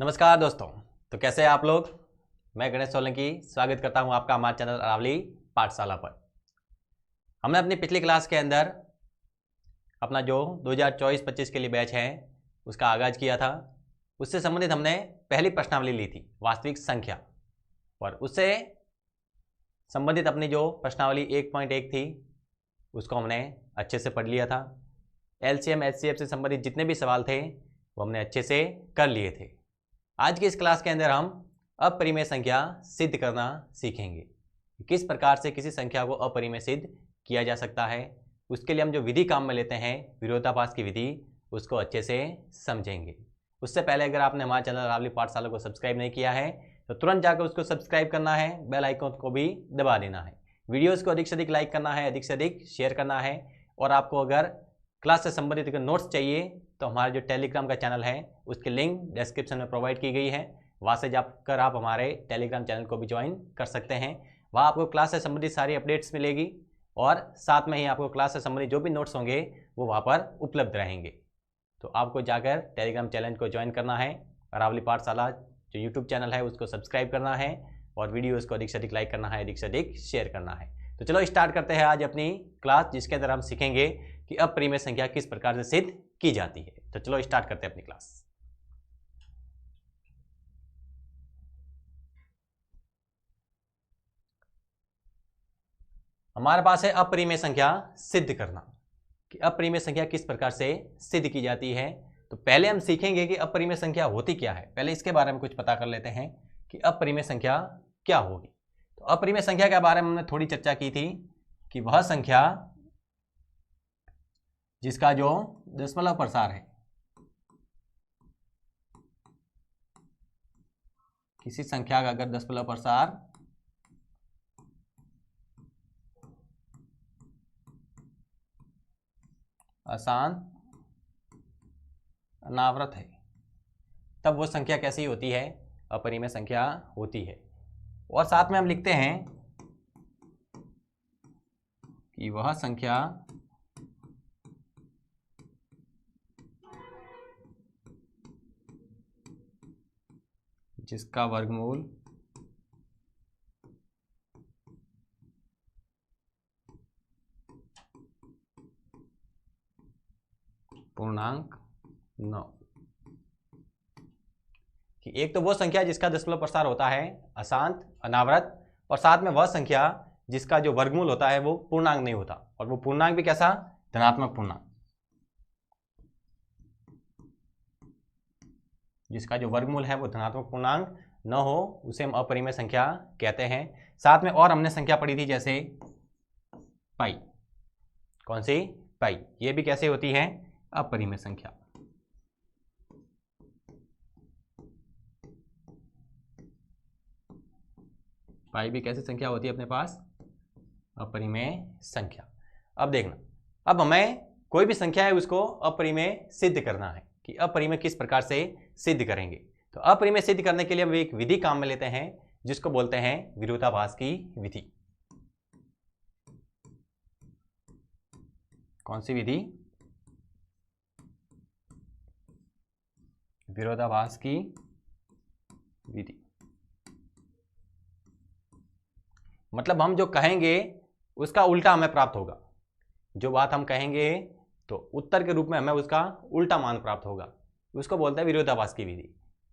नमस्कार दोस्तों। तो कैसे हैं आप लोग। मैं गणेश सोलंकी स्वागत करता हूं आपका हमारे चैनल अरावली पाठशाला पर। हमने अपनी पिछली क्लास के अंदर अपना जो 2024-25 के लिए बैच है उसका आगाज़ किया था। उससे संबंधित हमने पहली प्रश्नावली ली थी वास्तविक संख्या, और उससे संबंधित अपनी जो प्रश्नावली 1.1 थी उसको हमने अच्छे से पढ़ लिया था। LCM HCF से संबंधित जितने भी सवाल थे वो हमने अच्छे से कर लिए थे। आज की इस क्लास के अंदर हम अपरिमेय संख्या सिद्ध करना सीखेंगे। किस प्रकार से किसी संख्या को अपरिमेय सिद्ध किया जा सकता है, उसके लिए हम जो विधि काम में लेते हैं विरोधाभास की विधि, उसको अच्छे से समझेंगे। उससे पहले अगर आपने हमारे चैनल अरावली पाठशाला को सब्सक्राइब नहीं किया है तो तुरंत जाकर उसको सब्सक्राइब करना है, बेल आइकन को भी दबा देना है, वीडियोज़ को अधिक से अधिक लाइक करना है, अधिक से अधिक शेयर करना है। और आपको अगर क्लास से संबंधित अगर नोट्स चाहिए तो हमारे जो टेलीग्राम का चैनल है उसकी लिंक डिस्क्रिप्शन में प्रोवाइड की गई है, वहाँ से जाकर आप हमारे टेलीग्राम चैनल को भी ज्वाइन कर सकते हैं। वहाँ आपको क्लास से संबंधित सारी अपडेट्स मिलेगी और साथ में ही आपको क्लास से संबंधित जो भी नोट्स होंगे वो वहाँ पर उपलब्ध रहेंगे। तो आपको जाकर टेलीग्राम चैनल को ज्वाइन करना है, अरावली पाठशाला जो यूट्यूब चैनल है उसको सब्सक्राइब करना है और वीडियोज़ को अधिक से अधिक लाइक करना है, अधिक से अधिक शेयर करना है। तो चलो स्टार्ट करते हैं आज अपनी क्लास, जिसके अंदर हम सीखेंगे कि अपरिमेय संख्या किस प्रकार से सिद्ध की जाती है। तो चलो स्टार्ट करते हैं अपनी क्लास। हमारे पास है अपरिमेय संख्या सिद्ध करना, कि अपरिमेय संख्या किस प्रकार से सिद्ध की जाती है। तो पहले हम सीखेंगे कि अपरिमेय संख्या होती क्या है, पहले इसके बारे में कुछ पता कर लेते हैं कि अपरिमेय संख्या क्या होगी। तो अपरिमेय संख्या के बारे में हमने थोड़ी चर्चा की थी कि वह संख्या जिसका जो दशमलव प्रसार है, किसी संख्या का अगर दशमलव प्रसार अशांत अनावृत है तब वो संख्या कैसी होती है, अपरिमेय संख्या होती है। और साथ में हम लिखते हैं कि वह संख्या जिसका वर्गमूल पूर्णांक 9, कि एक तो वो संख्या जिसका दशमलव प्रसार होता है अशांत अनावृत, और साथ में वह संख्या जिसका जो वर्गमूल होता है वो पूर्णांक नहीं होता, और वो पूर्णांक भी कैसा, धनात्मक पूर्णांक। जिसका जो वर्गमूल है वो धनात्मक पूर्णांक न हो उसे हम अपरिमेय संख्या कहते हैं। साथ में और हमने संख्या पढ़ी थी जैसे पाई, कौन सी, पाई, ये भी कैसे होती है, अपरिमेय संख्या। पाई भी कैसी संख्या होती है अपने पास, अपरिमेय संख्या। अब देखना, अब हमें कोई भी संख्या है उसको अपरिमेय सिद्ध करना है कि अपरिमेय किस प्रकार से सिद्ध करेंगे। तो अपरिमेय सिद्ध करने के लिए हम एक विधि काम में लेते हैं जिसको बोलते हैं विरोधाभास की विधि। कौन सी विधि, विरोधाभास की विधि। मतलब हम जो कहेंगे उसका उल्टा हमें प्राप्त होगा, जो बात हम कहेंगे तो उत्तर के रूप में हमें उसका उल्टा मान प्राप्त होगा, उसको बोलते हैं विरोधाभास की विधि।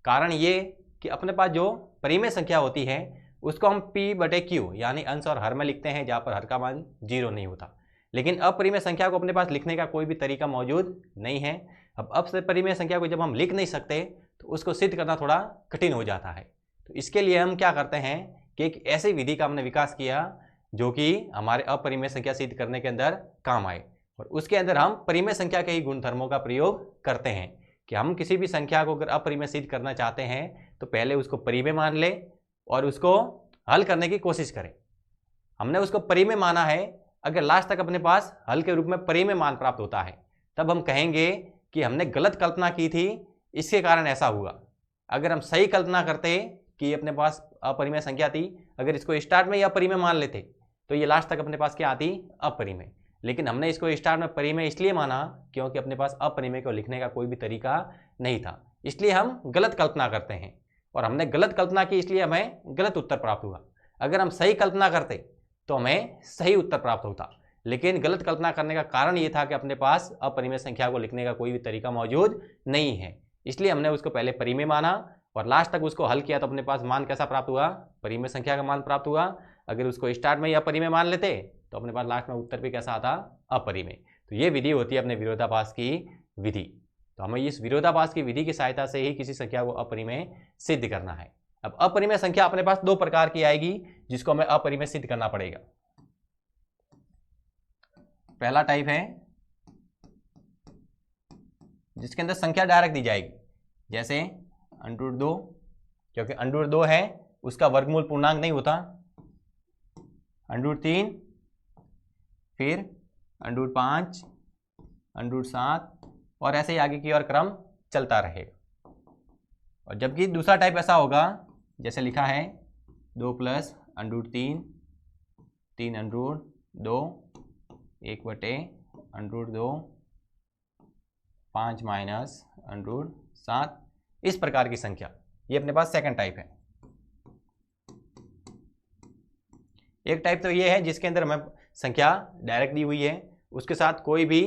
कारण ये कि अपने पास जो परिमेय संख्या होती है उसको हम P/Q यानी अंश और हर में लिखते हैं, जहाँ पर हर का मान 0 नहीं होता। लेकिन अपरिमेय संख्या को अपने पास लिखने का कोई भी तरीका मौजूद नहीं है। अब अपरिमेय संख्या को जब हम लिख नहीं सकते तो उसको सिद्ध करना थोड़ा कठिन हो जाता है। तो इसके लिए हम क्या करते हैं कि एक ऐसी विधि का हमने विकास किया जो कि हमारे अपरिमेय संख्या सिद्ध करने के अंदर काम आए, और उसके अंदर हम परिमेय संख्या के ही गुणधर्मों का प्रयोग करते हैं कि हम किसी भी संख्या को अगर अपरिमेय सिद्ध करना चाहते हैं तो पहले उसको परिमेय मान ले और उसको हल करने की कोशिश करें। हमने उसको परिमेय माना है, अगर लास्ट तक अपने पास हल के रूप में परिमेय मान प्राप्त होता है तब हम कहेंगे कि हमने गलत कल्पना की थी, इसके कारण ऐसा हुआ। अगर हम सही कल्पना करते कि अपने पास अपरिमेय संख्या थी, अगर इसको स्टार्ट में ही अपरिमेय मान लेते तो ये लास्ट तक अपने पास क्या आती, अपरिमेय। लेकिन हमने इसको स्टार्ट में परिमेय इसलिए माना क्योंकि अपने पास अपरिमेय को लिखने का कोई भी तरीका नहीं था। इसलिए हम गलत कल्पना करते हैं, और हमने गलत कल्पना की इसलिए हमें गलत उत्तर प्राप्त हुआ। अगर हम सही कल्पना करते तो हमें सही उत्तर प्राप्त होता, लेकिन गलत कल्पना करने का कारण ये था कि अपने पास अपरिमेय संख्या को लिखने का कोई भी तरीका मौजूद नहीं है, इसलिए हमने उसको पहले परिमेय माना और लास्ट तक उसको हल किया तो अपने पास मान कैसा प्राप्त हुआ, परिमेय संख्या का मान प्राप्त हुआ। अगर उसको स्टार्ट में ही अपरिमेय मान लेते तो अपने पास लास्ट में उत्तर भी कैसा आता, अपरिमेय। तो ये विधि होती है अपने विरोधाभास की विधि। तो हमें इस विरोधाभास की विधि की सहायता से ही किसी संख्या को अपरिमेय सिद्ध करना है। अब अपरिमेय संख्या अपने पास दो प्रकार की आएगी जिसको हमें अपरिमेय सिद्ध करना पड़ेगा। पहला टाइप है जिसके अंदर संख्या डायरेक्ट दी जाएगी, जैसे √2, क्योंकि √2 है उसका वर्गमूल पूर्णांक नहीं होता, √3, फिर √5, √7 और ऐसे ही आगे की ओर क्रम चलता रहेगा। और जबकि दूसरा टाइप ऐसा होगा जैसे लिखा है 2 + √3, 3 √2, 1/√2, 5 - √7, इस प्रकार की संख्या, ये अपने पास सेकंड टाइप है। एक टाइप तो ये है जिसके अंदर हमें संख्या डायरेक्ट दी हुई है, उसके साथ कोई भी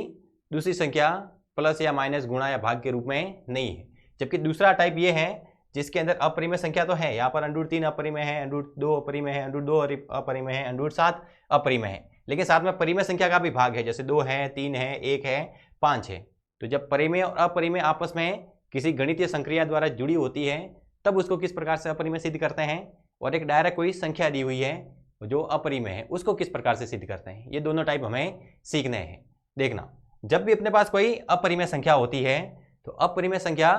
दूसरी संख्या प्लस या माइनस, गुणा या भाग के रूप में नहीं है। जबकि दूसरा टाइप ये है जिसके अंदर अपरिमेय संख्या तो है, यहाँ पर √3 अपरिमेय है, √2 अपरिमेय है, √2 अपरिमेय है, √7 अपरिमेय है, लेकिन साथ में परिमेय संख्या का भी भाग है, जैसे 2 है, 3 है, 1 है, 5 है। तो जब परिमेय और अपरिमेय आपस में किसी गणितीय संक्रिया द्वारा जुड़ी होती है तब उसको किस प्रकार से अपरिमेय सिद्ध करते हैं, और एक डायरेक्ट कोई संख्या दी हुई है जो अपरिमेय है उसको किस प्रकार से सिद्ध करते हैं, ये दोनों टाइप हमें सीखने हैं। देखना, जब भी अपने पास कोई अपरिमेय संख्या होती है तो अपरिमेय संख्या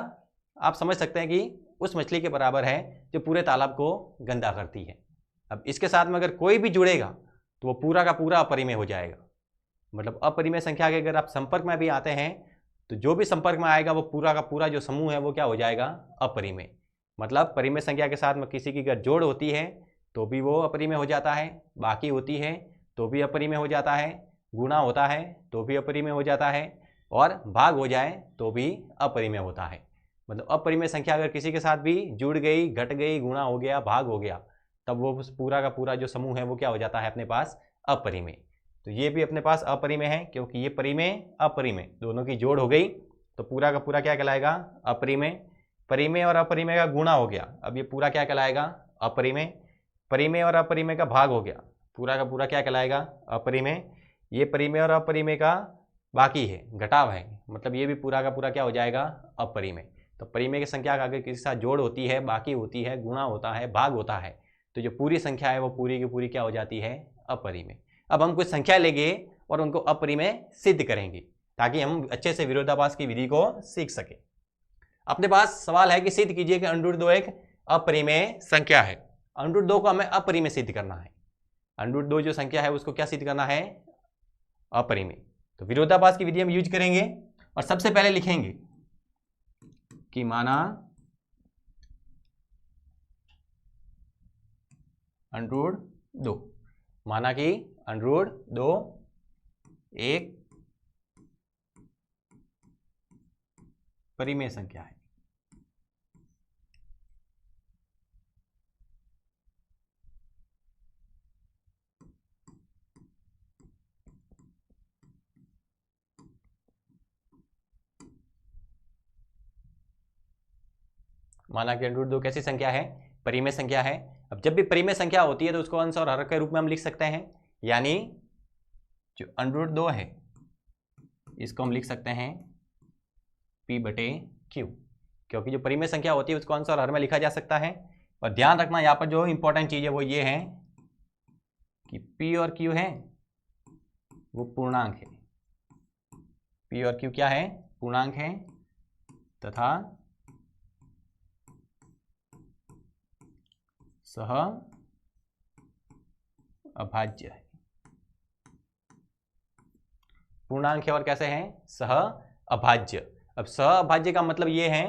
आप समझ सकते हैं कि उस मछली के बराबर है जो पूरे तालाब को गंदा करती है। अब इसके साथ में अगर कोई भी जुड़ेगा तो वो पूरा का पूरा अपरिमेय हो जाएगा। मतलब अपरिमेय संख्या के अगर आप संपर्क में भी आते हैं तो जो भी संपर्क में आएगा वो पूरा का पूरा जो समूह है वो क्या हो जाएगा, अपरिमेय। मतलब परिमेय संख्या के साथ में किसी की अगर जोड़ होती है तो भी वो अपरिमेय हो जाता है, बाकी होती है तो भी अपरिमेय हो जाता है, गुणा होता है तो भी अपरिमेय हो जाता है, और भाग हो जाए तो भी अपरिमेय होता है। मतलब अपरिमेय संख्या अगर किसी के साथ भी जुड़ गई, घट गई, गुणा हो गया, भाग हो गया, तब वो पूरा का पूरा जो समूह है वो क्या हो जाता है अपने पास, अपरिमेय। तो ये भी अपने पास अपरिमेय है, क्योंकि ये परिमेय अपरिमेय दोनों की जोड़ हो गई तो पूरा का पूरा क्या कहलाएगा, अपरिमेय। परिमेय और अपरिमेय का गुणा हो गया, अब ये पूरा क्या कहलाएगा, अपरिमेय। परिमेय और अपरिमेय का भाग हो गया, पूरा का पूरा क्या कहलाएगा, अपरिमेय। ये परिमेय और अपरिमेय का बाकी है, घटाव है, मतलब ये भी पूरा का पूरा क्या हो जाएगा, अपरिमेय। तो परिमेय की संख्या का अगर किसी के साथ जोड़ होती है, बाकी होती है, गुणा होता है, भाग होता है, तो जो पूरी संख्या है वो पूरी की पूरी क्या हो जाती है, अपरिमेय। अब हम कुछ संख्या लेंगे और उनको अपरिमेय सिद्ध करेंगे ताकि हम अच्छे से विरोधाभास की विधि को सीख सके। अपने पास सवाल है कि सिद्ध कीजिए कि √2 एक अपरिमेय संख्या है। √2 को हमें अपरिमेय सिद्ध करना है। √2 जो संख्या है उसको क्या सिद्ध करना है, अपरिमेय। तो विरोधाभास की विधि हम यूज करेंगे और सबसे पहले लिखेंगे कि माना √2, माना कि √2 एक परिमेय संख्या है। माना कि √2 कैसी संख्या है, परिमेय संख्या है। अब जब भी परिमेय संख्या होती है तो उसको अंश और हर के रूप में हम लिख सकते हैं, यानी जो √2 है इसको हम लिख सकते हैं P/Q, क्योंकि जो परिमेय संख्या होती है उसको अंश और हर में लिखा जा सकता है। और ध्यान रखना यहाँ पर जो इंपॉर्टेंट चीज है वो ये है कि P और Q है वो पूर्णांक है। P और Q क्या है, पूर्णांक है, तथा सह अभाज्य है। पूर्णांक है और कैसे हैं, सह अभाज्य। अब सह अभाज्य का मतलब ये है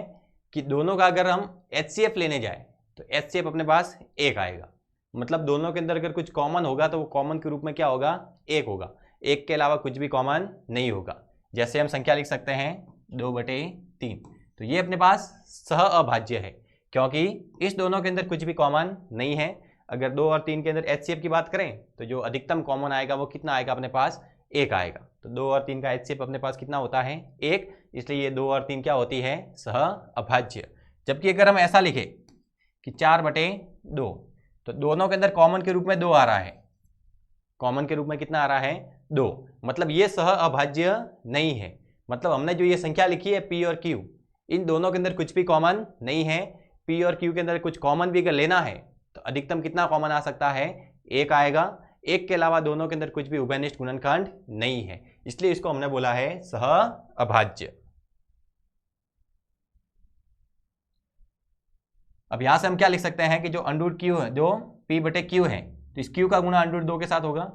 कि दोनों का अगर हम HCF लेने जाए तो HCF अपने पास 1 आएगा। मतलब दोनों के अंदर अगर कुछ कॉमन होगा तो वो कॉमन के रूप में क्या होगा, 1 होगा। 1 के अलावा कुछ भी कॉमन नहीं होगा। जैसे हम संख्या लिख सकते हैं 2/3, तो ये अपने पास सह अभाज्य है, क्योंकि इस दोनों के अंदर कुछ भी कॉमन नहीं है। अगर 2 और 3 के अंदर HCF की बात करें तो जो अधिकतम कॉमन आएगा वो कितना आएगा अपने पास, 1 आएगा। तो 2 और 3 का HCF अपने पास कितना होता है, 1, इसलिए ये 2 और 3 क्या होती है, सह अभाज्य। जबकि अगर हम ऐसा लिखें कि 4/2, तो दोनों के अंदर कॉमन के रूप में 2 आ रहा है, कॉमन के रूप में कितना आ रहा है, 2, मतलब ये सह अभाज्य नहीं है। मतलब हमने जो ये संख्या लिखी है P और Q, इन दोनों के अंदर कुछ भी कॉमन नहीं है। P और Q के अंदर कुछ कॉमन भी अगर लेना है तो अधिकतम कितना कॉमन आ सकता है, 1 आएगा। 1 के अलावा दोनों के अंदर कुछ भी उभयनिष्ठ गुणनखंड नहीं है, इसलिए इसको हमने बोला है सह अभाज्य। अब यहां से हम क्या लिख सकते हैं कि जो अंडर Q है, जो P/Q है, तो इस Q का गुणा √2 के साथ होगा।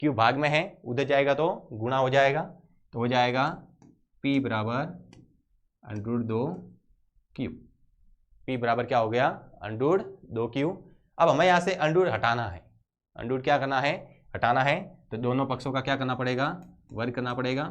Q भाग में है, उधर जाएगा तो गुणा हो जाएगा, तो हो जाएगा P बराबर √2Q। P बराबर क्या हो गया, √2Q। अब हमें यहाँ से अंडर हटाना है, अंडर क्या करना है, हटाना है। तो दोनों पक्षों का क्या करना पड़ेगा, वर्ग करना पड़ेगा।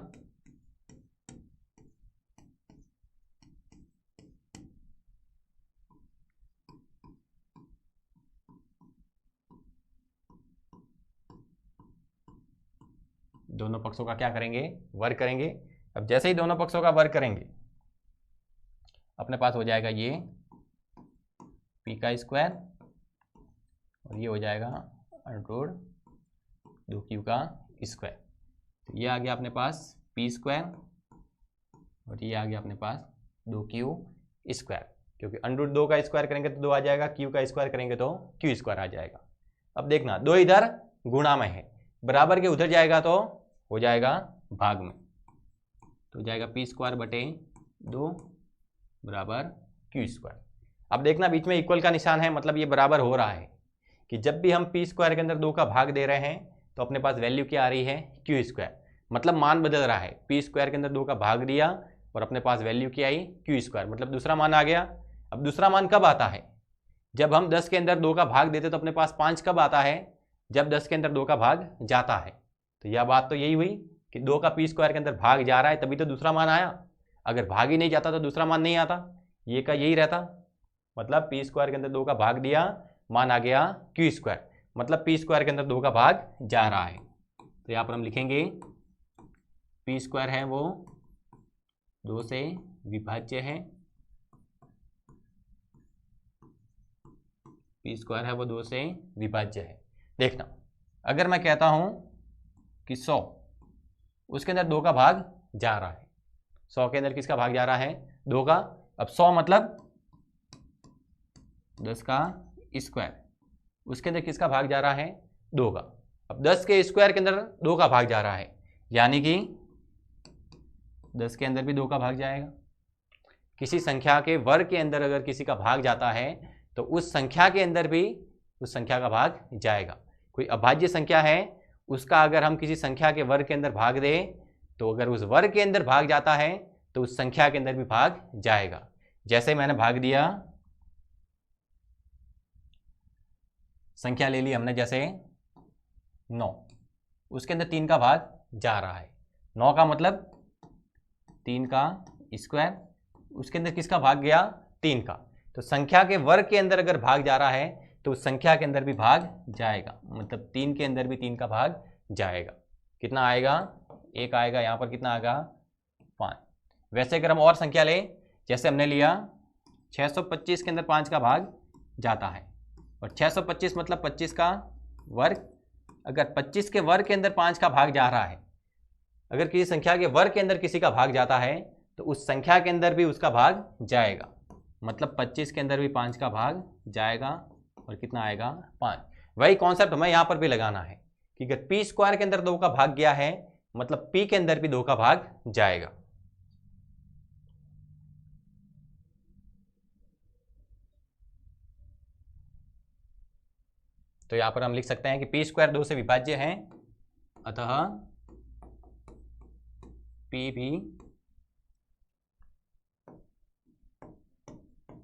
दोनों पक्षों का क्या करेंगे, वर्ग करेंगे। अब जैसे ही दोनों पक्षों का वर्ग करेंगे अपने पास हो जाएगा ये P का स्क्वायर और ये हो जाएगा √2Q का स्क्वायर। तो ये आ गया अपने पास P स्क्वायर और ये आ गया अपने पास 2Q स्क्वायर, क्योंकि √2 का स्क्वायर करेंगे तो 2 आ जाएगा, Q का स्क्वायर करेंगे तो Q स्क्वायर आ जाएगा। अब देखना 2 इधर गुणा में है, बराबर के उधर जाएगा तो हो जाएगा भाग में, तो हो जाएगा P²/2 बराबर Q स्क्वायर। अब देखना बीच में इक्वल का निशान है, मतलब ये बराबर हो रहा है कि जब भी हम P² के अंदर 2 का भाग दे रहे हैं तो अपने पास वैल्यू क्या आ रही है, Q स्क्वायर, मतलब मान बदल रहा है। P² के अंदर 2 का भाग दिया और अपने पास वैल्यू क्या आई, Q स्क्वायर, मतलब दूसरा मान आ गया। अब दूसरा मान कब आता है, जब हम 10 के अंदर 2 का भाग देते तो अपने पास 5 कब आता है, जब 10 के अंदर 2 का भाग जाता है। तो यह बात तो यही हुई कि 2 का P² के अंदर भाग जा रहा है तभी तो दूसरा मान आया, अगर भाग ही नहीं जाता तो दूसरा मान नहीं आता, ये का यही रहता। मतलब P² के अंदर 2 का भाग दिया, मान आ गया Q स्क्वायर, मतलब P² के अंदर 2 का भाग जा रहा है। तो यहाँ पर हम लिखेंगे P² है वो 2 से विभाज्य है, P² है वो 2 से विभाज्य है। देखना अगर मैं कहता हूं कि 100, उसके अंदर 2 का भाग जा रहा है, 100 के अंदर किसका भाग जा रहा है, 2 का। अब 100 मतलब 10 का स्क्वायर, उसके अंदर किसका भाग जा रहा है, 2 का। अब 10 के स्क्वायर के अंदर 2 का भाग जा रहा है, यानी कि 10 के अंदर भी 2 का भाग जाएगा। किसी संख्या के वर्ग के अंदर अगर किसी का भाग जाता है तो उस संख्या के अंदर भी उस संख्या का भाग जाएगा। कोई अभाज्य संख्या है, उसका अगर हम किसी संख्या के वर्ग के अंदर भाग दें तो अगर उस वर्ग के अंदर भाग जाता है तो उस संख्या के अंदर भी भाग जाएगा। जैसे मैंने भाग दिया, संख्या ले ली हमने जैसे 9, उसके अंदर 3 का भाग जा रहा है, 9 का मतलब 3 का स्क्वायर, उसके अंदर किसका भाग गया, 3 का। तो संख्या के वर्ग के अंदर अगर भाग जा रहा है तो उस संख्या के अंदर भी भाग जाएगा, मतलब 3 के अंदर भी 3 का भाग जाएगा। कितना आएगा, 1 आएगा, यहाँ पर कितना आएगा, 5। वैसे अगर हम और संख्या लें, जैसे हमने लिया 625 के अंदर 5 का भाग जाता है, और 625 मतलब 25 का वर्ग। अगर 25 के वर्ग के अंदर 5 का भाग जा रहा है, अगर किसी संख्या के वर्ग के अंदर किसी का भाग जाता है तो उस संख्या के अंदर भी उसका भाग जाएगा, मतलब 25 के अंदर भी 5 का भाग जाएगा और कितना आएगा, 5। वही कॉन्सेप्ट हमें यहाँ पर भी लगाना है कि अगर P² के अंदर 2 का भाग गया है मतलब P के अंदर भी 2 का भाग जाएगा। तो यहाँ पर हम लिख सकते हैं कि P² 2 से विभाज्य है, अतः P भी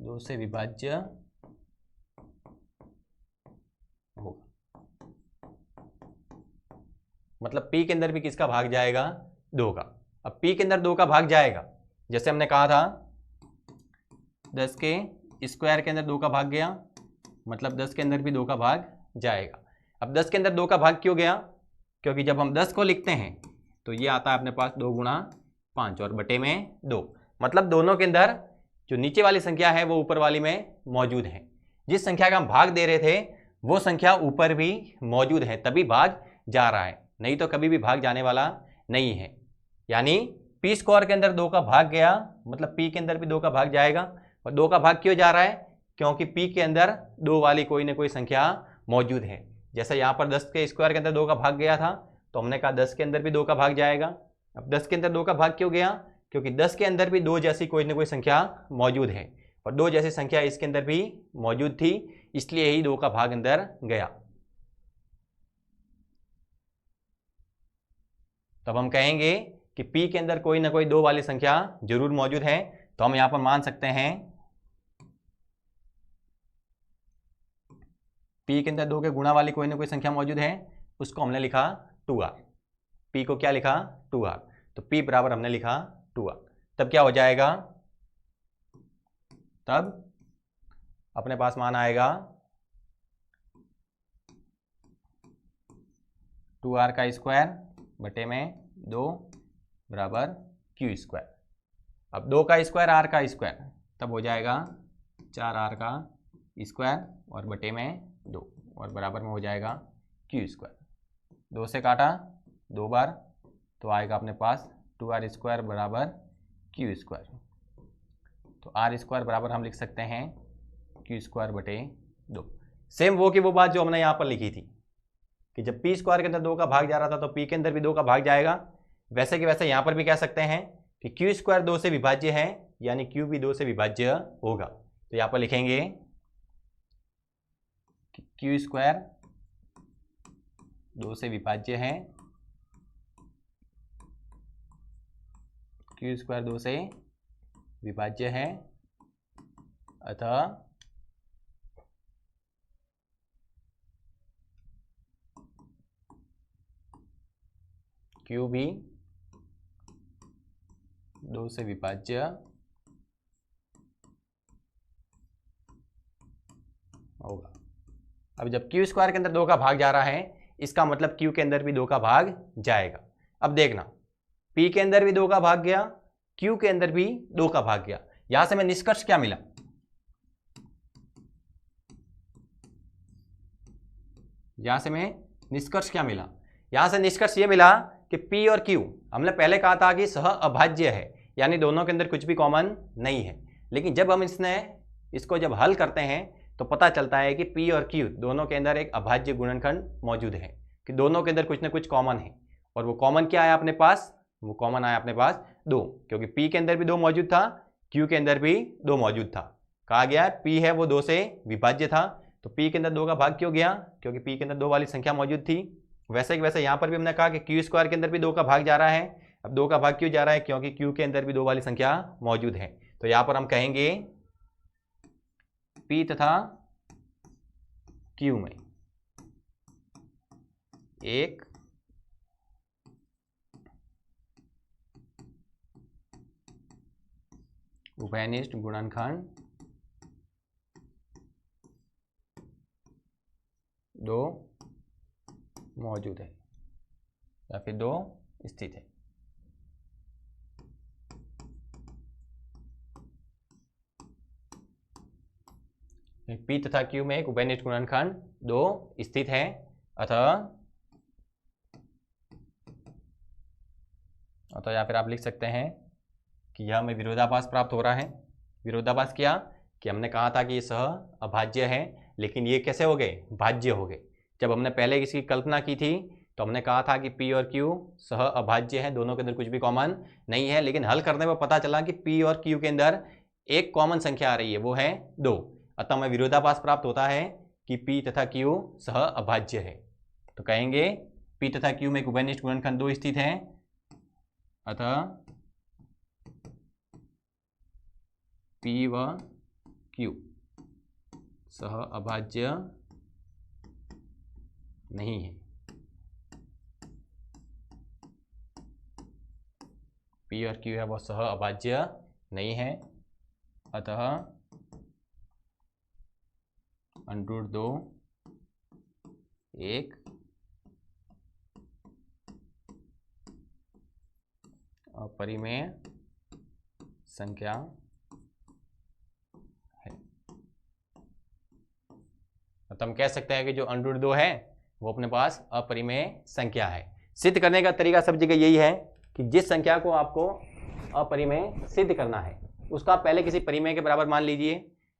2 से विभाज्य होगा। मतलब P के अंदर भी किसका भाग जाएगा, 2 का। अब P के अंदर 2 का भाग जाएगा, जैसे हमने कहा था 10 के स्क्वायर के अंदर 2 का भाग गया, मतलब 10 के अंदर भी 2 का भाग जाएगा। अब 10 के अंदर 2 का भाग क्यों गया? क्योंकि जब हम 10 को लिखते हैं तो ये आता है अपने पास 2 गुणा 5 और बटे में 2, मतलब दोनों के अंदर जो नीचे वाली संख्या है वो ऊपर वाली में मौजूद है। जिस संख्या का हम भाग दे रहे थे वो संख्या ऊपर भी मौजूद है, तभी भाग जा रहा है, नहीं तो कभी भी भाग जाने वाला नहीं है। यानी पी स्क्वायर के अंदर 2 का भाग गया, मतलब पी के अंदर भी 2 का भाग जाएगा। और 2 का भाग क्यों जा रहा है? क्योंकि पी के अंदर 2 वाली कोई ना कोई संख्या मौजूद है। जैसे यहाँ पर 10 के स्क्वायर के अंदर 2 का भाग गया था, तो हमने कहा 10 के अंदर भी 2 का भाग जाएगा। अब 10 के अंदर 2 का भाग क्यों गया? क्योंकि 10 के अंदर भी 2 जैसी कोई ना कोई संख्या मौजूद है, और 2 जैसी संख्या इसके अंदर भी मौजूद थी, इसलिए ही 2 का भाग अंदर गया। तब हम कहेंगे कि P के अंदर कोई ना कोई 2 वाली संख्या जरूर मौजूद है। तो हम यहां पर मान सकते हैं P के अंदर 2 के गुणा वाली कोई ना कोई संख्या मौजूद है, उसको हमने लिखा 2r। P को क्या लिखा? 2r। तो P बराबर हमने लिखा 2r। तब क्या हो जाएगा? तब अपने पास मान आएगा 2r का स्क्वायर बटे में 2 बराबर q स्क्वायर। अब 2 का स्क्वायर r का स्क्वायर, तब हो जाएगा 4r का स्क्वायर और बटे में 2 और बराबर में हो जाएगा q स्क्वायर। 2 से काटा 2 बार, तो आएगा अपने पास 2r स्क्वायर बराबर q स्क्वायर। तो r स्क्वायर बराबर हम लिख सकते हैं q स्क्वायर बटे 2। सेम वो की वो बात जो हमने यहाँ पर लिखी थी कि जब p स्क्वायर के अंदर 2 का भाग जा रहा था तो p के अंदर भी 2 का भाग जाएगा, वैसे कि वैसे यहाँ पर भी कह सकते हैं कि q स्क्वायर 2 से विभाज्य है, यानी q भी 2 से विभाज्य होगा। तो यहाँ पर लिखेंगे कि q स्क्वायर 2 से विभाज्य है, q स्क्वायर 2 से विभाज्य है, अतः q भी 2 से विभाज्य होगा। अब जब q स्क्वायर के अंदर 2 का भाग जा रहा है, इसका मतलब q के अंदर भी 2 का भाग जाएगा। अब देखना, p के अंदर भी 2 का भाग गया, q के अंदर भी 2 का भाग गया। यहां से हमें निष्कर्ष क्या मिला? यहां से हमें निष्कर्ष क्या मिला? यहां से निष्कर्ष ये मिला कि p और q, हमने पहले कहा था कि सह अभाज्य है, यानी दोनों के अंदर कुछ भी कॉमन नहीं है। लेकिन जब हम इसको जब हल करते हैं तो पता चलता है कि p और q दोनों के अंदर एक अभाज्य गुणनखंड मौजूद है, कि दोनों के अंदर कुछ ना कुछ कॉमन है। और वो कॉमन क्या आया अपने पास? वो कॉमन आया अपने पास 2, क्योंकि p के अंदर भी 2 मौजूद था, q के अंदर भी 2 मौजूद था। कहा गया है p है वो 2 से विभाज्य था, तो p के अंदर 2 का भाग क्यों गया? क्योंकि p के अंदर 2 वाली संख्या मौजूद थी। वैसे कि वैसे यहाँ पर भी हमने कहा कि q स्क्वायर के अंदर भी 2 का भाग जा रहा है। अब 2 का भाग क्यों जा रहा है? क्योंकि q के अंदर भी 2 वाली संख्या मौजूद है। तो यहाँ पर हम कहेंगे p तथा q में एक उभयनिष्ठ गुणनखंड 2 मौजूद है या फिर 2 स्थित है। P तथा Q में एक उभयनिष्ठ गुणनखंड 2 स्थित है, अतः या फिर आप लिख सकते हैं कि यह हमें विरोधाभास प्राप्त हो रहा है। विरोधाभास क्या? कि हमने कहा था कि ये सह अभाज्य है, लेकिन ये कैसे हो गए? भाज्य हो गए। जब हमने पहले इसकी कल्पना की थी तो हमने कहा था कि P और Q सह अभाज्य है, दोनों के अंदर कुछ भी कॉमन नहीं है, लेकिन हल करने में पता चला कि P और Q के अंदर एक कॉमन संख्या आ रही है, वो है 2। अतः हमें विरोधाभास प्राप्त होता है कि P तथा Q सह अभाज्य है। तो कहेंगे P तथा Q में एक उभयनिष्ठ गुणनखंड 2 स्थित है, अतः P व Q सह अभाज्य नहीं है। P और Q है वह सह अभाज्य नहीं है, अतः √2 एक अपरिमेय संख्या है। तो हम कह सकते हैं कि जो √2 है वो अपने पास अपरिमेय संख्या है। सिद्ध करने का तरीका सब जगह यही है कि जिस संख्या को आपको अपरिमेय सिद्ध करना है उसका पहले किसी परिमेय के बराबर मान लीजिए।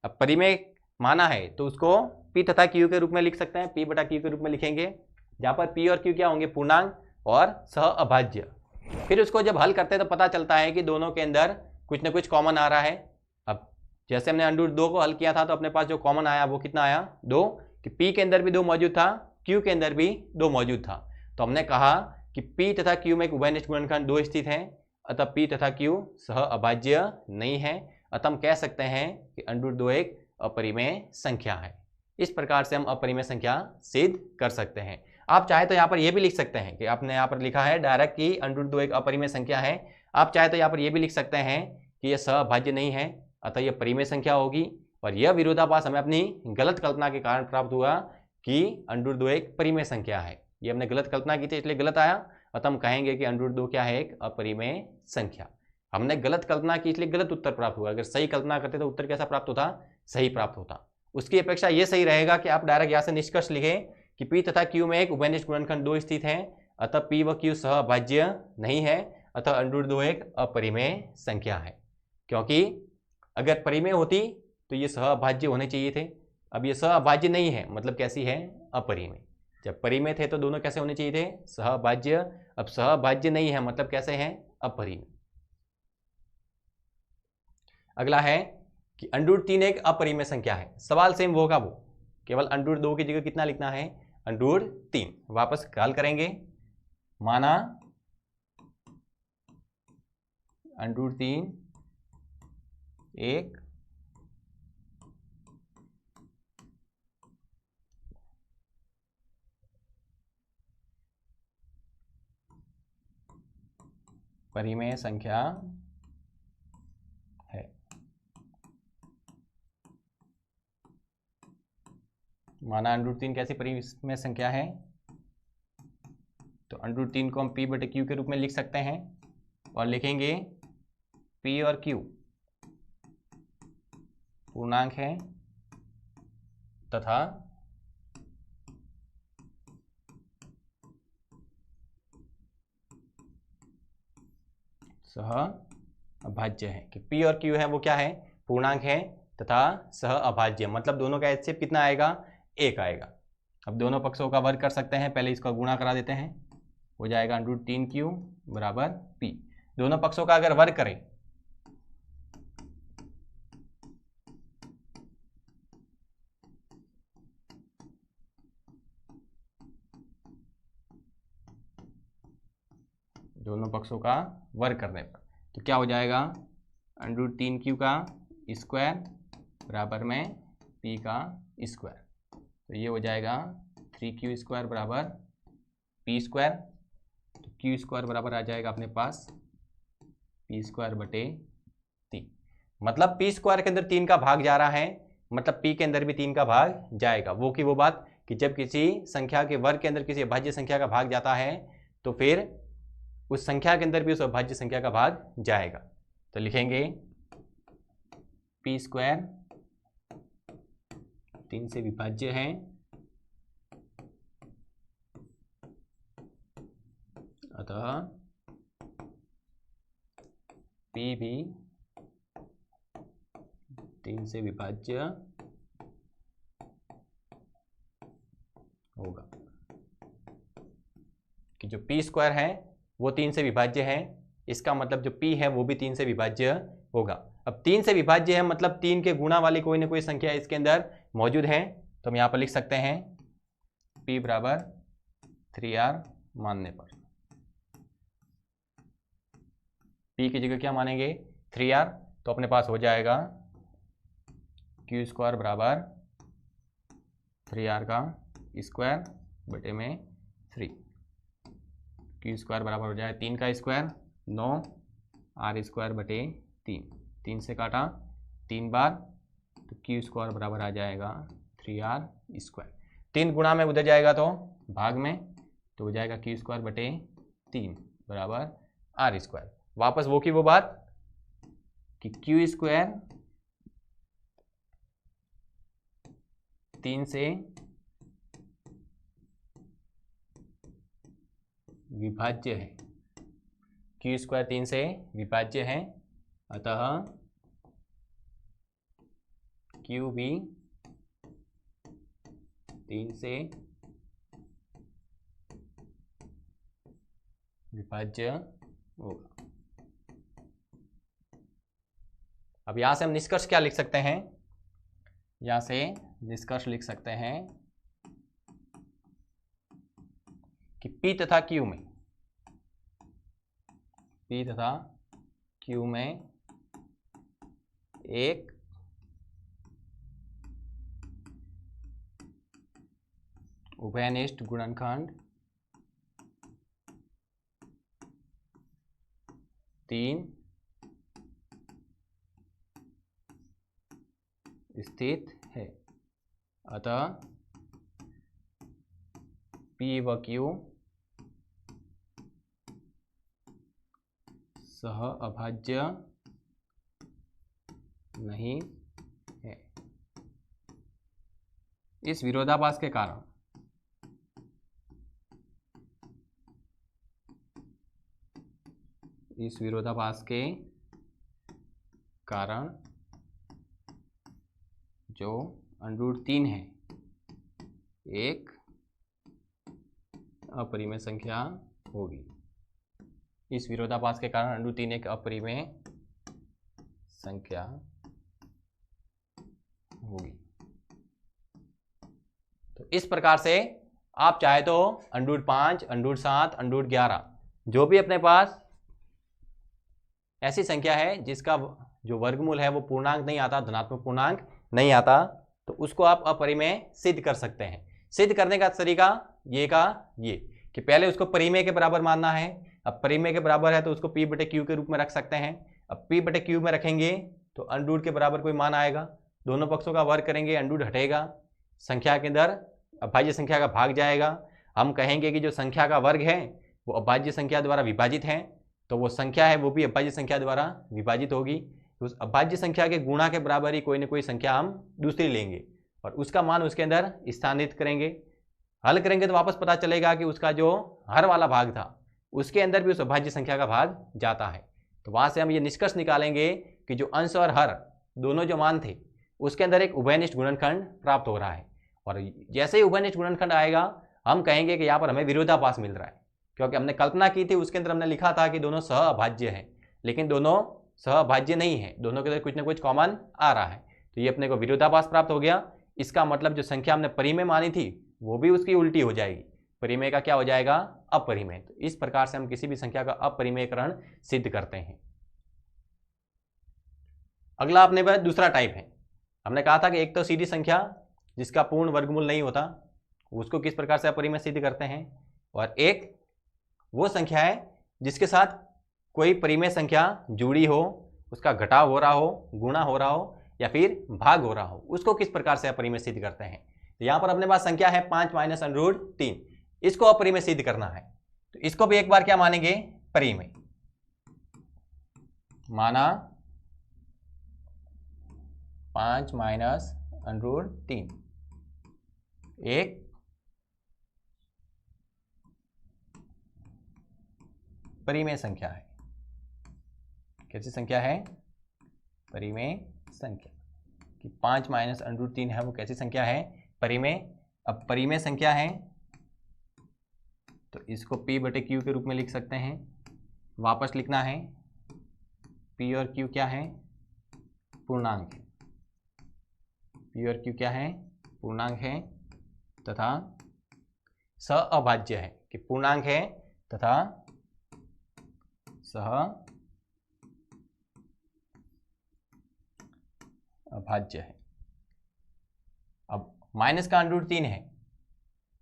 अब परिमेय माना है तो उसको P तथा Q के रूप में लिख सकते हैं, P बटा Q के रूप में लिखेंगे, जहां पर P और Q क्या होंगे, पूर्णांक और सह अभाज्य। फिर उसको जब हल करते हैं तो पता चलता है कि दोनों के अंदर कुछ ना कुछ कॉमन आ रहा है। अब जैसे हमने √2 को हल किया था तो अपने पास जो कॉमन आया वो कितना आया, 2, कि P के अंदर भी 2 मौजूद था, Q के अंदर भी 2 मौजूद था। तो हमने कहा कि P तथा Q में एक उभयनिष्ठ गुणनखंड 2 स्थित है, अतः P तथा Q सह अभाज्य नहीं है। अतः हम कह सकते हैं कि √2 एक अपरिमेय संख्या है। इस प्रकार से हम अपरिमेय संख्या सिद्ध कर सकते हैं। आप चाहे तो यहाँ पर यह भी लिख सकते हैं कि आपने यहाँ पर लिखा है डायरेक्ट कि √2 एक अपरिमेय संख्या है। आप चाहे तो यहाँ पर यह भी लिख सकते हैं कि यह सहअभाज्य नहीं है, अतः यह परिमेय संख्या होगी। और यह विरोधाभास हमें अपनी गलत कल्पना के कारण प्राप्त हुआ कि √2 एक परिमेय संख्या है। ये हमने गलत कल्पना की थी इसलिए गलत आया, अतः हम कहेंगे कि √2 क्या है, एक अपरिमेय संख्या। हमने गलत कल्पना की इसलिए गलत उत्तर प्राप्त हुआ। अगर सही कल्पना करते तो उत्तर कैसा प्राप्त होता, सही प्राप्त होता। उसकी अपेक्षा यह सही रहेगा कि आप डायरेक्ट यहाँ से निष्कर्ष लिखें कि P तथा Q में एक उभयनिष्ठ गुणनखंड 2 स्थित है, अतः P व Q सहअभाज्य नहीं है, अतः √2 एक अपरिमेय संख्या है। क्योंकि अगर परिमेय होती तो ये सहअभाज्य होने चाहिए थे। अब ये सहअभाज्य नहीं है, मतलब कैसी है, अपरिमेय। जब परिमेय थे तो दोनों कैसे होने चाहिए थे, सहअभाज्य। अब सहअभाज्य नहीं है मतलब कैसे हैं, अपरिमेय। अगला है कि √3 एक अपरिमेय संख्या है। सवाल सेम होगा, वो केवल √2 की जगह कितना लिखना है, √3। वापस हल करेंगे। माना √3 एक परिमेय संख्या है। माना √3 कैसी परिमेय संख्या है, तो √3 को हम P बटे Q के रूप में लिख सकते हैं और लिखेंगे P और Q पूर्णांक है तथा सहअभाज्य है। कि P और Q है वो क्या है, पूर्णांक है तथा सहअभाज्य, मतलब दोनों का HCF कितना आएगा, 1 आएगा। अब दोनों पक्षों का वर्ग कर सकते हैं, पहले इसका गुणा करा देते हैं, हो जाएगा √3Q बराबर P। दोनों पक्षों का अगर वर्ग करें दोनों पक्षों का वर्ग करने पर तो क्या हो जाएगा, √3Q का स्क्वायर बराबर में P का स्क्वायर। तो ये हो जाएगा 3Q स्क्वायर बराबर P स्क्वायर। तो Q स्क्वायर बराबर आ जाएगा अपने पास P स्क्वायर बटे 3। मतलब P स्क्वायर के अंदर 3 का भाग जा रहा है, मतलब P के अंदर भी 3 का भाग जाएगा। वो की वो बात कि जब किसी संख्या के वर्ग के अंदर किसी अभाज्य संख्या का भाग जाता है तो फिर उस संख्या के अंदर भी उस अभाज्य संख्या का भाग जाएगा। तो लिखेंगे P स्क्वायर 3 से विभाज्य है, अतः P भी 3 से विभाज्य होगा। कि जो P स्क्वायर है वो 3 से विभाज्य है, इसका मतलब जो P है वो भी 3 से विभाज्य होगा। अब 3 से विभाज्य है मतलब 3 के गुणा वाली कोई ना कोई संख्या इसके अंदर मौजूद है। तो हम यहाँ पर लिख सकते हैं P बराबर 3R मानने पर। P की जगह क्या मानेंगे, 3R। तो अपने पास हो जाएगा Q स्क्वायर बराबर 3R का स्क्वायर बटे में 3। Q स्क्वायर बराबर हो जाए 3 का स्क्वायर 9, R स्क्वायर बटे 3। 3 से काटा 3 बार तो क्यू स्क्वायर बराबर आ जाएगा 3r स्क्वायर। 3 गुणा में उधर जाएगा तो भाग में, तो हो जाएगा क्यू स्क्वायर बटे 3 बराबर आर स्क्वायर। वापस वो की वो बात कि क्यू स्क्वायर 3 से विभाज्य है, क्यू स्क्वायर 3 से विभाज्य है, अतः क्यू भी 3 से विभाज्य होगा। अब यहां से हम निष्कर्ष क्या लिख सकते हैं? यहां से निष्कर्ष लिख सकते हैं कि P तथा Q में एक उभयनिष्ठ गुणनखंड 3 स्थित है, अतः P व Q सह अभाज्य नहीं है। इस विरोधाभास के कारण जो √3 है एक अपरिमेय संख्या होगी। इस विरोधाभास के कारण √3 एक अपरिमेय संख्या होगी। तो इस प्रकार से आप चाहे तो √5, √7, √11 जो भी अपने पास ऐसी संख्या है जिसका जो वर्गमूल है वो पूर्णांक नहीं आता, धनात्मक पूर्णांक नहीं आता, तो उसको आप अपरिमेय सिद्ध कर सकते हैं। सिद्ध करने का तरीका ये कि पहले उसको परिमेय के बराबर मानना है। अब परिमेय के बराबर है तो उसको P बटे Q के रूप में रख सकते हैं। अब P बटे Q में रखेंगे तो √ के बराबर कोई मान आएगा, दोनों पक्षों का वर्ग करेंगे, √ हटेगा, संख्या के अंदर अभाज्य संख्या का भाग जाएगा। हम कहेंगे कि जो संख्या का वर्ग है वो अभाज्य संख्या द्वारा विभाजित है, तो वो संख्या है वो भी अभाज्य संख्या द्वारा विभाजित होगी। तो उस अभाज्य संख्या के गुणा के बराबर ही कोई ना कोई संख्या हम दूसरी लेंगे और उसका मान उसके अंदर स्थानांतरित करेंगे। हल करेंगे तो वापस पता चलेगा कि उसका जो हर वाला भाग था उसके अंदर भी उस अभाज्य संख्या का भाग जाता है। तो वहां से हम ये निष्कर्ष निकालेंगे कि जो अंश और हर दोनों जो मान थे उसके अंदर एक उभयनिष्ठ गुणनखंड प्राप्त हो रहा है। और जैसे ही उभयनिष्ठ गुणनखंड आएगा हम कहेंगे कि यहाँ पर हमें विरोधाभास मिल रहा है, क्योंकि हमने कल्पना की थी उसके अंदर हमने लिखा था कि दोनों सह अभाज्य हैं, लेकिन दोनों सह अभाज्य नहीं है, दोनों के अंदर कुछ ना कुछ कॉमन आ रहा है। तो ये अपने को विरोधाभास प्राप्त हो गया। इसका मतलब जो संख्या हमने परिमेय मानी थी वो भी उसकी उल्टी हो जाएगी, परिमेय का क्या हो जाएगा? अपरिमेय। तो इस प्रकार से हम किसी भी संख्या का अपरिमेयकरण सिद्ध करते हैं। अगला अपने पास दूसरा टाइप है। हमने कहा था कि एक तो सीधी संख्या जिसका पूर्ण वर्गमूल नहीं होता उसको किस प्रकार से अपरिमेय सिद्ध करते हैं, और एक वो संख्या है जिसके साथ कोई परिमेय संख्या जुड़ी हो, उसका घटाव हो रहा हो, गुणा हो रहा हो या फिर भाग हो रहा हो, उसको किस प्रकार से अपरिमेय सिद्ध करते हैं। तो यहां पर अपने पास संख्या है 5 - √3, इसको अपरिमेय सिद्ध करना है। तो इसको भी एक बार क्या मानेंगे? परिमेय माना 5 - √3 एक परिमेय संख्या है। कैसी संख्या है? परिमेय संख्या। कि 5 - √3 है वो कैसी संख्या है? परिमेय। अब परिमेय संख्या है तो इसको P बटे Q के रूप में लिख सकते हैं। वापस लिखना है P और Q क्या है? पूर्णांक है। P और Q क्या है? पूर्णांक है तथा सहअभाज्य है, कि पूर्णांक है तथा सह अभाज्य है। अब माइनस का √3 है,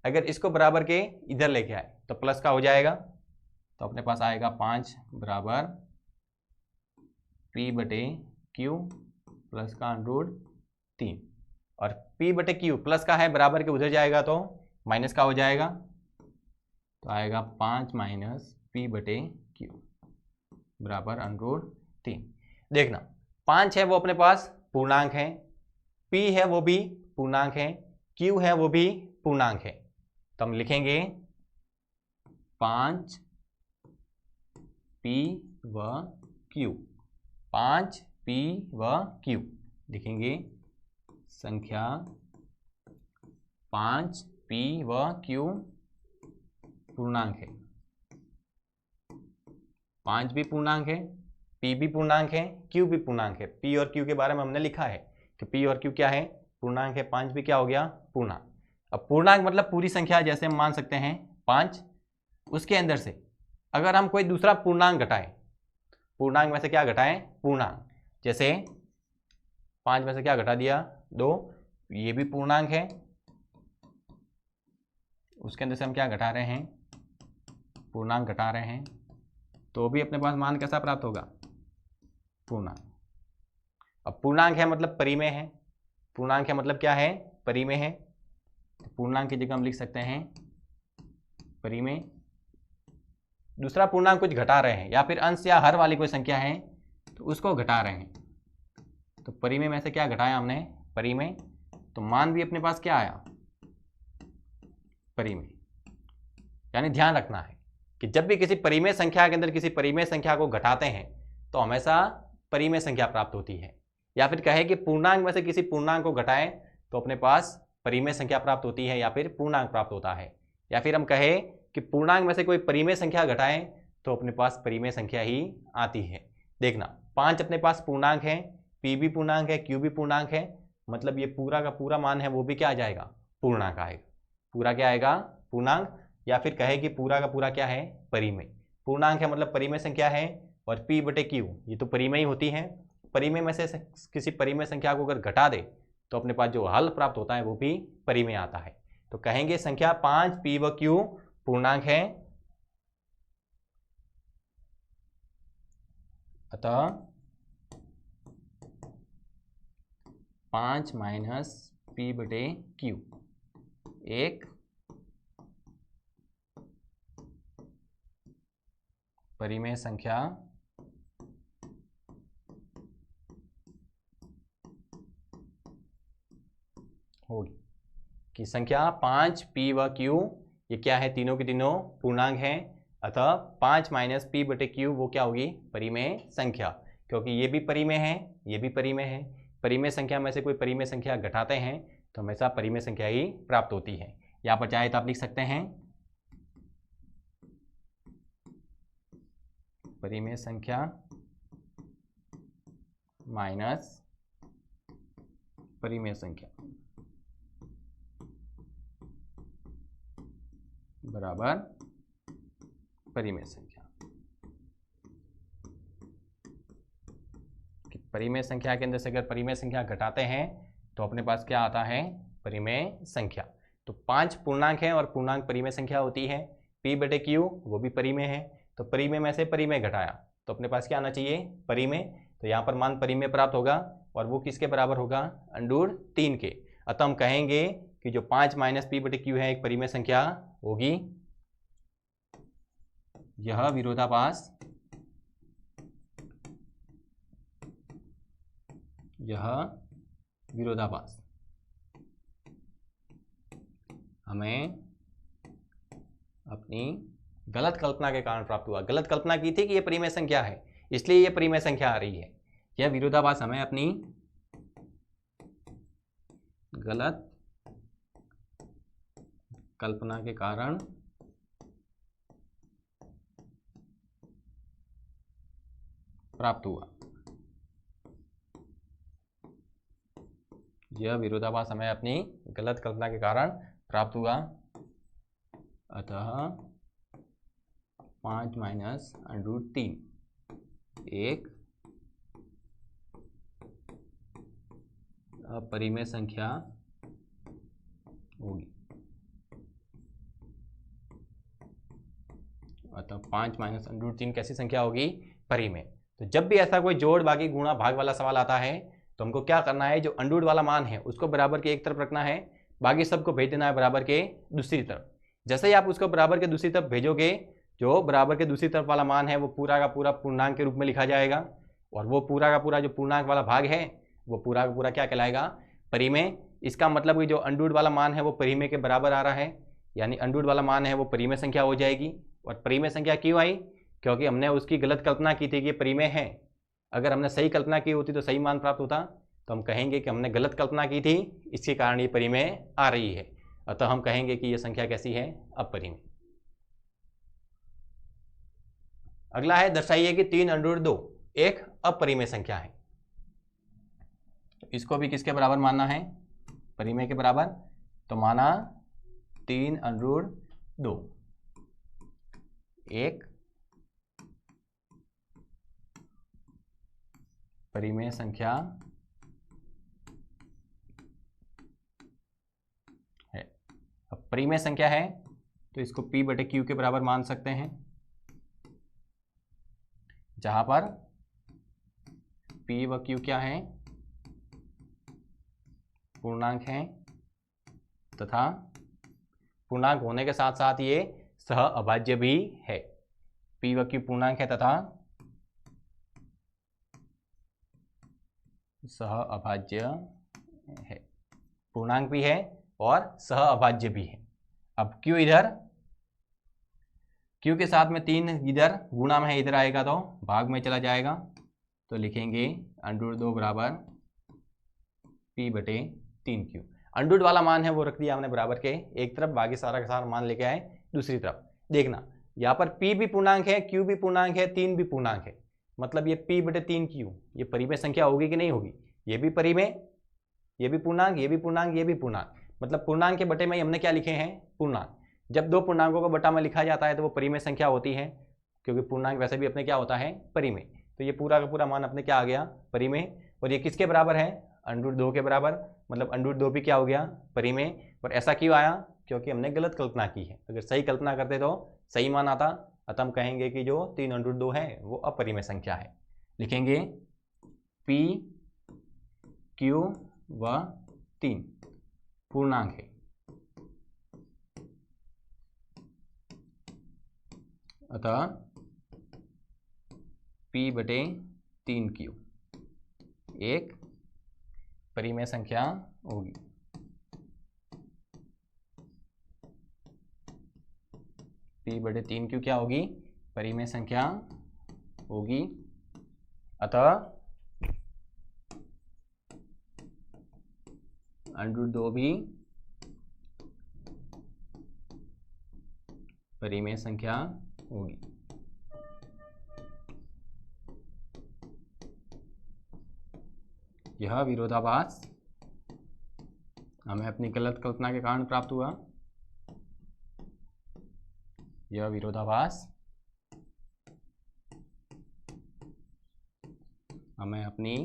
अगर इसको बराबर के इधर लेके आए तो प्लस का हो जाएगा, तो अपने पास आएगा 5 बराबर P बटे Q प्लस का √3। 3, और p बटे क्यू प्लस का है, बराबर के उधर जाएगा तो माइनस का हो जाएगा, तो आएगा 5 माइनस p बटे क्यू बराबर अंडर 3। देखना 5 है वो अपने पास पूर्णांक है, p है वो भी पूर्णांक है, q है वो भी पूर्णांक है, तो हम लिखेंगे 5 p व q, 5 p व q लिखेंगे संख्या 5 p व q पूर्णांक है, 5 भी पूर्णांक है, p भी पूर्णांक है, q भी पूर्णांक है। p और q के बारे में हमने लिखा है कि p और q क्या है, पूर्णांक है, 5 भी क्या हो गया, पूर्णांक। अब पूर्णांक मतलब पूरी संख्या, जैसे हम मान सकते हैं 5, उसके अंदर से अगर हम कोई दूसरा पूर्णांक घटाएं, पूर्णांक में से क्या घटाएं, पूर्णांक, जैसे 5 में से क्या घटा दिया, 2, ये भी पूर्णांक है, उसके अंदर से हम क्या घटा रहे हैं, पूर्णांक घटा रहे हैं, तो भी अपने पास मान कैसा प्राप्त होगा, पूर्णांक। अब पूर्णांक है मतलब परिमेय है, पूर्णांक है मतलब क्या है, परिमेय है, तो पूर्णांक की जगह हम लिख सकते हैं परिमेय। दूसरा पूर्णांक कुछ घटा रहे हैं या फिर अंश या हर वाली कोई संख्या है तो उसको घटा रहे हैं, तो परिमेय में से क्या घटाया हमने, परिमेय, तो मान भी अपने पास क्या आया, परिमेय। यानी ध्यान रखना है कि जब भी किसी परिमेय संख्या के अंदर किसी परिमेय संख्या को घटाते हैं तो हमेशा परिमेय संख्या प्राप्त होती है, या फिर कहे कि पूर्णांक में से किसी पूर्णांक को घटाएं तो अपने पास परिमेय संख्या प्राप्त होती है या फिर पूर्णांक प्राप्त होता है, या फिर हम कहें कि पूर्णांक में से कोई परिमेय संख्या घटाएं तो अपने पास परिमेय संख्या ही आती है। देखना 5 अपने पास पूर्णांक है, p भी पूर्णांक है, q भी पूर्णांक है, मतलब ये पूरा का पूरा मान है वो भी क्या आ जाएगा, पूर्णांक आएगा, पूरा क्या आएगा, पूर्णांक, या फिर कहे कि पूरा का पूरा क्या है, परिमेय। पूर्णांक है मतलब परिमेय संख्या है, और p बटे q ये तो परिमेय होती है, परिमेय में से किसी परिमेय संख्या को अगर घटा दे तो अपने पास जो हल प्राप्त होता है वो भी परिमेय आता है। तो कहेंगे संख्या 5 p व q पूर्णांक है, अतः 5 माइनस p बटे q एक परिमेय संख्या होगी, कि संख्या 5 p व q ये क्या है, तीनों के तीनों पूर्णांक हैं, अतः 5 माइनस p बटे q वो क्या होगी, परिमेय संख्या, क्योंकि ये भी परिमेय है, ये भी परिमेय है, परिमेय संख्या में से कोई परिमेय संख्या घटाते हैं तो हमेशा परिमेय संख्या ही प्राप्त होती है। यहाँ पर चाहे तो आप लिख सकते हैं परिमेय संख्या माइनस परिमेय संख्या बराबर परिमेय संख्या। कि परिमेय संख्या के अंदर से अगर परिमेय संख्या घटाते हैं तो अपने पास क्या आता है, परिमेय संख्या। तो 5 पूर्णांक है और पूर्णांक परिमेय संख्या होती है, p बटे q वो भी परिमेय है, तो परिमेय में से परिमेय घटाया तो अपने पास क्या आना चाहिए, परिमेय, तो यहाँ पर मान परिमेय प्राप्त होगा और वो किसके बराबर होगा, अंडूर 3 के। अतः हम कहेंगे कि जो 5 माइनस p बटे q है एक परिमेय संख्या होगी। यह विरोधाभास हमें अपनी गलत कल्पना के कारण प्राप्त हुआ। गलत कल्पना की थी कि यह परिमेय संख्या है इसलिए यह परिमेय संख्या आ रही है। यह विरोधाभास हमें अपनी गलत कल्पना के कारण प्राप्त हुआ। यह विरोधाभास हमें अपनी गलत कल्पना के कारण प्राप्त हुआ। अतः 5 माइनस अंडर 3 एक अपरिमेय संख्या होगी। अतः 5 माइनस अंडर 3 कैसी संख्या होगी, परिमेय। तो जब भी ऐसा कोई जोड़ बाकी गुणा भाग वाला सवाल आता है तो हमको क्या करना है, जो अंडर रूट वाला मान है उसको बराबर के एक तरफ रखना है, बाकी सबको भेज देना है बराबर के दूसरी तरफ। जैसे ही आप उसको बराबर के दूसरी तरफ भेजोगे, जो बराबर के दूसरी तरफ वाला मान है वो पूरा का पूरा पूर्णांक के रूप में लिखा जाएगा, और वो पूरा का पूरा जो पूर्णांक वाला भाग है वो पूरा का पूरा क्या कहलाएगा, परिमेय। इसका मतलब कि जो अंडर रूट वाला मान है वो परिमेय के बराबर आ रहा है, यानी अंडर रूट वाला मान है वो परिमेय संख्या हो जाएगी। और परिमेय संख्या क्यों आई, क्योंकि हमने उसकी गलत कल्पना की थी कि ये परिमेय है। अगर हमने सही कल्पना की होती तो सही मान प्राप्त होता, तो हम कहेंगे कि हमने गलत कल्पना की थी, इसके कारण ये परिमेय आ रही है, अतः हम कहेंगे कि ये संख्या कैसी है, अपरिमेय। अगला है, दर्शाइए कि 3 अंडर रूट 2 एक अपरिमेय संख्या है। इसको भी किसके बराबर मानना है, परिमेय के बराबर। तो माना 3 अंडर रूट 2 एक परिमेय संख्या है। अब परिमेय संख्या है तो इसको P बटे Q के बराबर मान सकते हैं, जहां पर P व Q क्या है, पूर्णांक हैं, तथा पूर्णांक होने के साथ साथ ये सह अभाज्य भी है। P व Q पूर्णांक है तथा सह अभाज्य है, पूर्णांक भी है और सह अभाज्य भी है। अब Q इधर, Q के साथ में 3 इधर गुणा में है, इधर आएगा तो भाग में चला जाएगा, तो लिखेंगे अंडर रूट 2 बराबर P बटे 3Q। अंडर रूट वाला मान है वो रख दिया हमने बराबर के एक तरफ, बाकी सारा का सारा मान लेके आए दूसरी तरफ। देखना यहाँ पर P भी पूर्णांक है, Q भी पूर्णांक है, 3 भी पूर्णांक है, मतलब ये P बटे 3Q ये परिमेय संख्या होगी कि नहीं होगी, ये भी परिमेय, ये भी पूर्णांक, ये भी पूर्णांक, ये भी पूर्णांक, मतलब पूर्णांक के बटे में हमने क्या लिखे हैं, पूर्णांक। जब दो पूर्णांकों को बटा में लिखा जाता है तो वो परिमेय संख्या होती है, क्योंकि पूर्णांक वैसे भी अपने क्या होता है, परिमेय। तो ये पूरा का पूरा मान अपने क्या आ गया, परिमेय। और ये किसके बराबर है, अंडर रूट 2 के बराबर, मतलब अंडर रूट 2 भी क्या हो गया, परिमेय। और ऐसा क्यों आया, क्योंकि हमने गलत कल्पना की है, अगर सही कल्पना करते तो सही मान आता, अतः हम कहेंगे कि जो 3 अंडर रूट 2 है वो अपरिमेय संख्या है। लिखेंगे P Q व 3 पूर्णांक है, अतः P बटे 3Q एक परिमेय संख्या होगी। P बटे 3Q क्या होगी, परिमेय संख्या होगी, अतः अंडर रूट 2 भी परिमेय संख्या होगी। यह विरोधाभास हमें अपनी गलत कल्पना के कारण प्राप्त हुआ। यह विरोधाभास हमें अपनी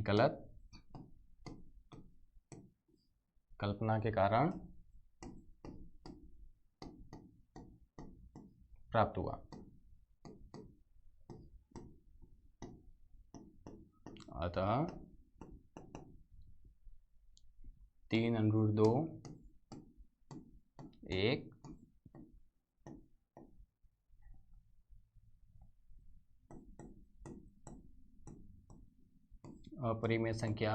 गलत कल्पना के कारण प्राप्त हुआ। अतः 3 अंडर रूट 2 एक अपरिमेय संख्या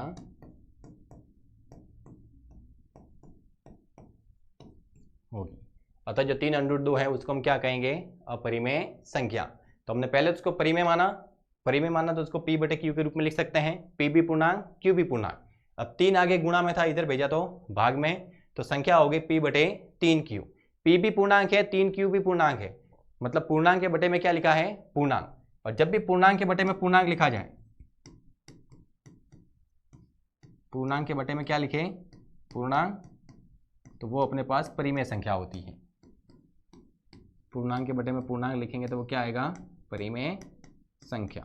होगी। अतः जो 3 अंडर रूट 2 है उसको हम क्या कहेंगे, अपरिमेय संख्या। तो हमने पहले उसको परिमेय माना, परिमेय माना तो उसको P बटे Q के रूप में लिख सकते हैं, P भी पूर्णांक Q भी पूर्णांक। अब 3 आगे गुणा में था, इधर भेजा तो भाग में, तो संख्या होगी P बटे 3Q। P भी पूर्णांक है, 3Q भी पूर्णांक है, मतलब पूर्णांक के बटे में क्या लिखा है, पूर्णांक। और जब भी पूर्णांक के बटे में पूर्णांक लिखा जाए, पूर्णांक के बटे में क्या लिखे, पूर्णांक, तो वो अपने पास परिमेय संख्या होती है। पूर्णांक के बटे में पूर्णांक लिखेंगे तो वो क्या आएगा, परिमेय संख्या।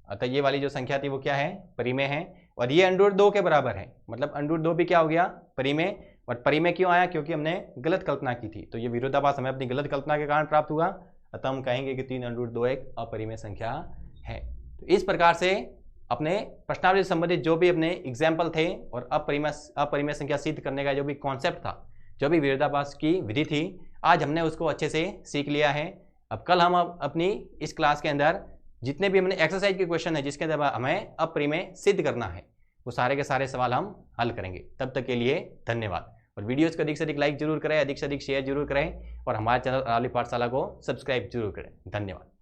अतः ये वाली जो संख्या थी वो क्या है, परिमेय है। और ये अंडर रूट 2 के बराबर है, मतलब अंडर रूट 2 भी क्या हो गया, परिमेय। और परिमेय क्यों आया, क्योंकि हमने गलत कल्पना की थी। तो ये विरोधाभास हमें अपनी गलत कल्पना के कारण प्राप्त हुआ, अतः हम कहेंगे कि 3√2 एक अपरिमेय संख्या है। तो इस प्रकार से अपने प्रश्नावली से संबंधित जो भी अपने एग्जाम्पल थे और अपरिमेय संख्या सिद्ध करने का जो भी कॉन्सेप्ट था, जो भी विरोधाभास की विधि थी, आज हमने उसको अच्छे से सीख लिया है। अब कल हम अपनी इस क्लास के अंदर जितने भी हमने एक्सरसाइज के क्वेश्चन है जिसके अंदर हमें अपरिमेय सिद्ध करना है, वो सारे के सारे सवाल हम हल करेंगे। तब तक के लिए धन्यवाद। और वीडियोस को अधिक से अधिक लाइक जरूर करें, अधिक से अधिक शेयर जरूर करें और हमारे चैनल अरावली पाठशाला को सब्सक्राइब जरूर करें। धन्यवाद।